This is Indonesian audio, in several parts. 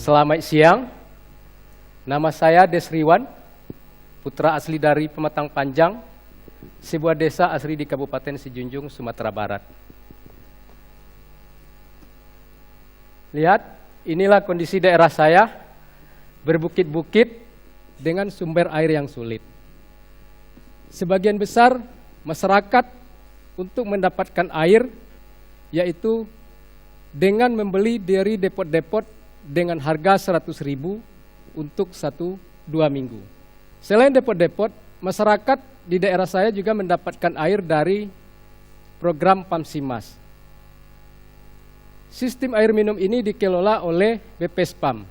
Selamat siang, nama saya Desriwan, putra asli dari Pematang Panjang, sebuah desa asli di Kabupaten Sijunjung, Sumatera Barat. Lihat, inilah kondisi daerah saya, berbukit-bukit dengan sumber air yang sulit. Sebagian besar masyarakat untuk mendapatkan air, yaitu dengan membeli dari depot-depot dengan harga 100.000 untuk 1-2 minggu. Selain depot-depot, masyarakat di daerah saya juga mendapatkan air dari program Pamsimas. Sistem air minum ini dikelola oleh BPSPAM.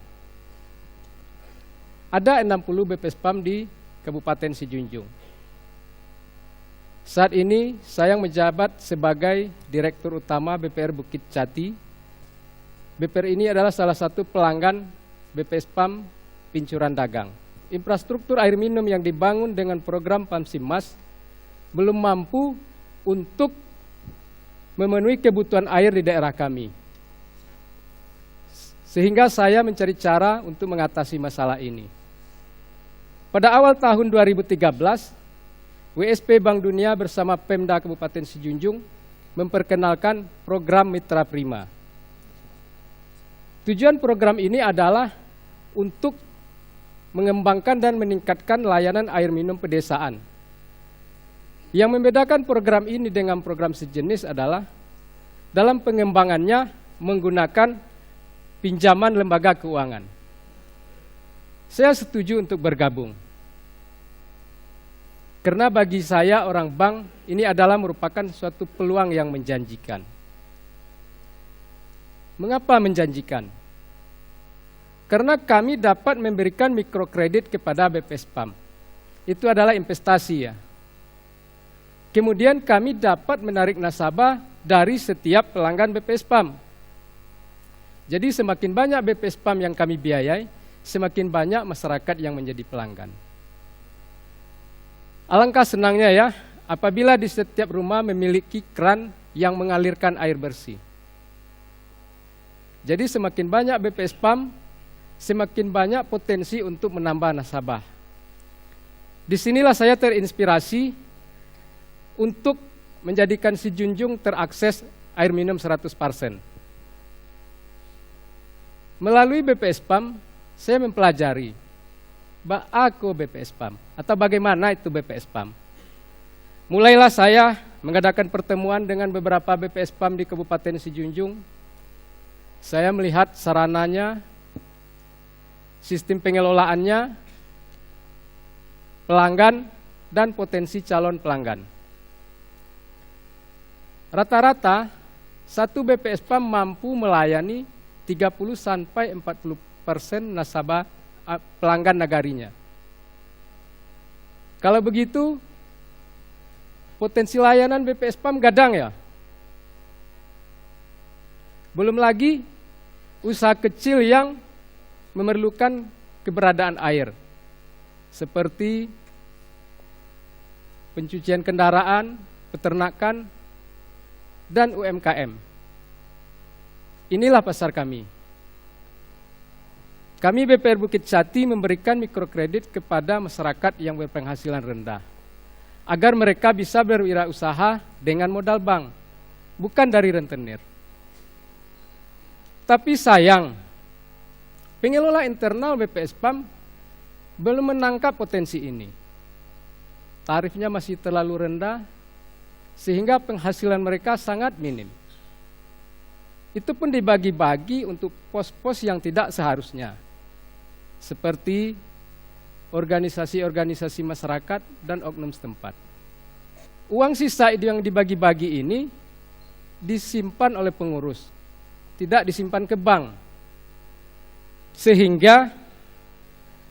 Ada 60 BPSPAM di Kabupaten Sijunjung. Saat ini saya menjabat sebagai Direktur Utama BPR Bukit Jati. BPR ini adalah salah satu pelanggan BPSPAM Pincuran Dagang. Infrastruktur air minum yang dibangun dengan program Pamsimas belum mampu untuk memenuhi kebutuhan air di daerah kami. Sehingga saya mencari cara untuk mengatasi masalah ini. Pada awal tahun 2013, WSP Bank Dunia bersama Pemda Kabupaten Sijunjung memperkenalkan program Mitra Prima. Tujuan program ini adalah untuk mengembangkan dan meningkatkan layanan air minum pedesaan. Yang membedakan program ini dengan program sejenis adalah dalam pengembangannya menggunakan pinjaman lembaga keuangan. Saya setuju untuk bergabung. Karena bagi saya orang bank ini adalah merupakan suatu peluang yang menjanjikan. Mengapa menjanjikan? Karena kami dapat memberikan mikrokredit kepada BPSPAM. Itu adalah investasi ya. Kemudian kami dapat menarik nasabah dari setiap pelanggan BPSPAM. Jadi semakin banyak BPSPAM yang kami biayai, semakin banyak masyarakat yang menjadi pelanggan. Alangkah senangnya ya, apabila di setiap rumah memiliki keran yang mengalirkan air bersih. Jadi semakin banyak BPSPAM, semakin banyak potensi untuk menambah nasabah. Disinilah saya terinspirasi untuk menjadikan Sijunjung terakses air minum 100%. Melalui BPSPAM, saya mempelajari aku BPSPAM atau bagaimana itu BPSPAM. Mulailah saya mengadakan pertemuan dengan beberapa BPSPAM di Kabupaten Sijunjung. Saya melihat sarananya, sistem pengelolaannya, pelanggan, dan potensi calon pelanggan. Rata-rata, satu BPSPAM mampu melayani 30-40% nasabah pelanggan nagarinya. Kalau begitu, potensi layanan BPSPAM gadang ya. Belum lagi usaha kecil yang memerlukan keberadaan air, seperti pencucian kendaraan, peternakan, dan UMKM. Inilah pasar kami. Kami BPR Bukit Jati memberikan mikrokredit kepada masyarakat yang berpenghasilan rendah, agar mereka bisa berwirausaha dengan modal bank, bukan dari rentenir. Tapi sayang, pengelola internal BPSPAM belum menangkap potensi ini. Tarifnya masih terlalu rendah, sehingga penghasilan mereka sangat minim. Itu pun dibagi-bagi untuk pos-pos yang tidak seharusnya, seperti organisasi-organisasi masyarakat dan oknum setempat. Uang sisa yang dibagi-bagi ini disimpan oleh pengurus, tidak disimpan ke bank, sehingga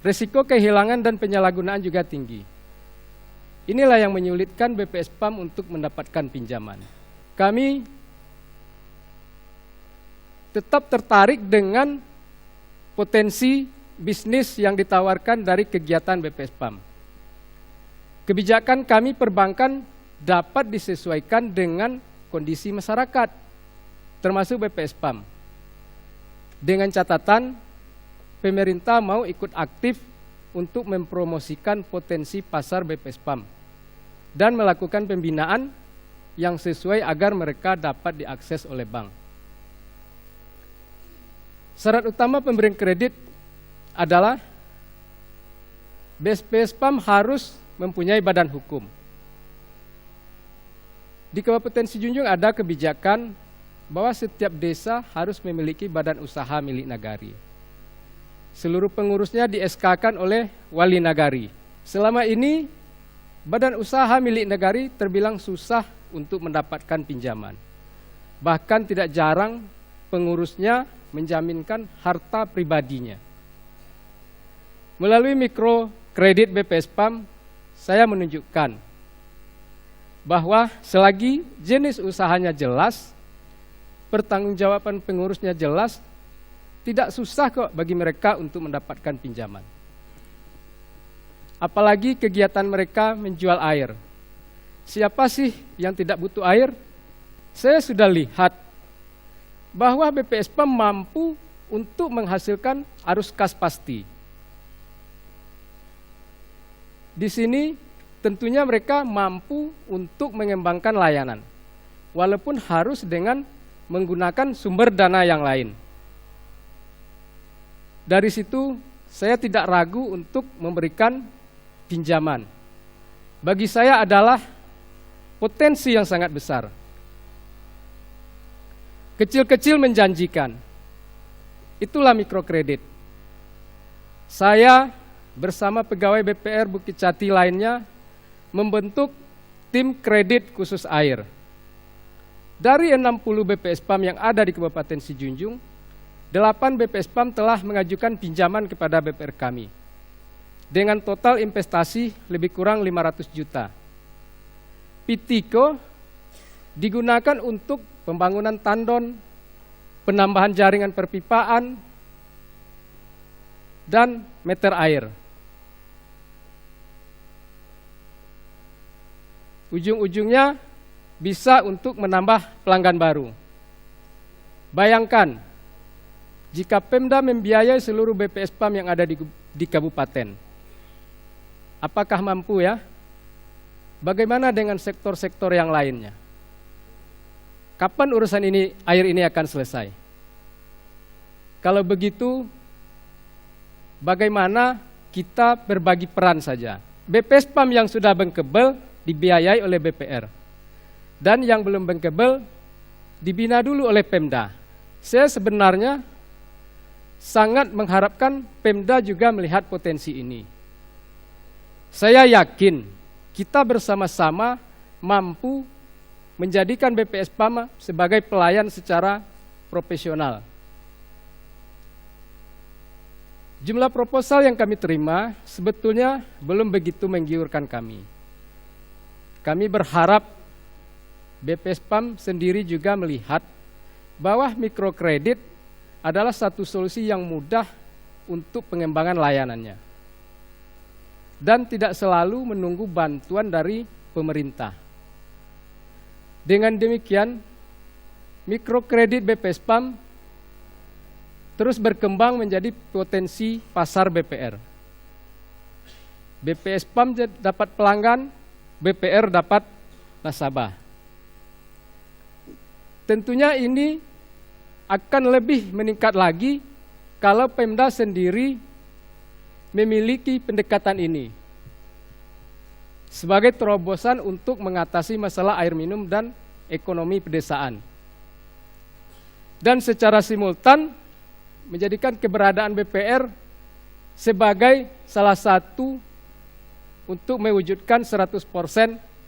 risiko kehilangan dan penyalahgunaan juga tinggi. Inilah yang menyulitkan BPSPAM untuk mendapatkan pinjaman. Kami tetap tertarik dengan potensi bisnis yang ditawarkan dari kegiatan BPSPAM. Kebijakan kami perbankan dapat disesuaikan dengan kondisi masyarakat, termasuk BPSPAM. Dengan catatan, pemerintah mau ikut aktif untuk mempromosikan potensi pasar BPSPAM dan melakukan pembinaan yang sesuai agar mereka dapat diakses oleh bank. Syarat utama pemberian kredit adalah BPSPAM harus mempunyai badan hukum. Di Kabupaten Sijunjung ada kebijakan bahwa setiap desa harus memiliki badan usaha milik nagari. Seluruh pengurusnya di-SK-kan oleh wali nagari. Selama ini, badan usaha milik nagari terbilang susah untuk mendapatkan pinjaman. Bahkan tidak jarang pengurusnya menjaminkan harta pribadinya. Melalui mikrokredit BPSPAM, saya menunjukkan bahwa selagi jenis usahanya jelas, pertanggungjawaban pengurusnya jelas, tidak susah kok bagi mereka untuk mendapatkan pinjaman. Apalagi kegiatan mereka menjual air. Siapa sih yang tidak butuh air? Saya sudah lihat bahwa BPSPAM mampu untuk menghasilkan arus kas pasti. Di sini tentunya mereka mampu untuk mengembangkan layanan, walaupun harus dengan menggunakan sumber dana yang lain. Dari situ saya tidak ragu untuk memberikan pinjaman. Bagi saya adalah potensi yang sangat besar. Kecil-kecil menjanjikan. Itulah mikrokredit. Saya bersama pegawai BPR Bukit Cati lainnya membentuk tim kredit khusus air. Dari 60 BPSPAM yang ada di Kabupaten Sijunjung, 8 BPSPAM telah mengajukan pinjaman kepada BPR kami dengan total investasi lebih kurang 500 juta. Pitiko digunakan untuk pembangunan tandon, penambahan jaringan perpipaan, dan meter air. Ujung-ujungnya bisa untuk menambah pelanggan baru. Bayangkan, jika Pemda membiayai seluruh BPSPAM yang ada di kabupaten, apakah mampu ya? Bagaimana dengan sektor-sektor yang lainnya? Kapan urusan air ini akan selesai? Kalau begitu, bagaimana kita berbagi peran saja? BPSPAM yang sudah bankable dibiayai oleh BPR, dan yang belum bankable dibina dulu oleh Pemda. Saya sebenarnya sangat mengharapkan Pemda juga melihat potensi ini. Saya yakin kita bersama-sama mampu menjadikan BPSPAM sebagai pelayan secara profesional. Jumlah proposal yang kami terima sebetulnya belum begitu menggiurkan kami. Kami berharap BPSPAM sendiri juga melihat bahwa mikrokredit adalah satu solusi yang mudah untuk pengembangan layanannya dan tidak selalu menunggu bantuan dari pemerintah. Dengan demikian, mikrokredit BPSPAM terus berkembang menjadi potensi pasar BPR. BPSPAM dapat pelanggan, BPR dapat nasabah. Tentunya ini akan lebih meningkat lagi kalau Pemda sendiri memiliki pendekatan ini sebagai terobosan untuk mengatasi masalah air minum dan ekonomi pedesaan. Dan secara simultan menjadikan keberadaan BPR sebagai salah satu untuk mewujudkan 100%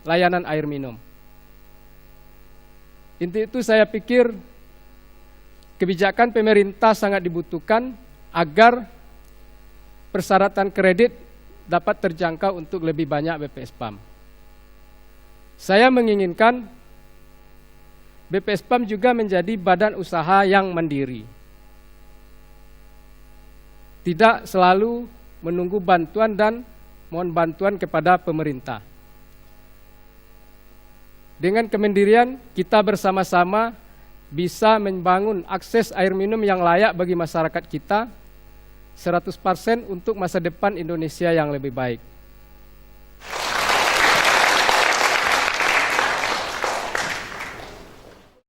layanan air minum. Inti itu saya pikir kebijakan pemerintah sangat dibutuhkan agar persyaratan kredit dapat terjangkau untuk lebih banyak BPSPAM. Saya menginginkan BPSPAM juga menjadi badan usaha yang mandiri. Tidak selalu menunggu bantuan dan mohon bantuan kepada pemerintah. Dengan kemandirian, kita bersama-sama bisa membangun akses air minum yang layak bagi masyarakat kita 100% untuk masa depan Indonesia yang lebih baik.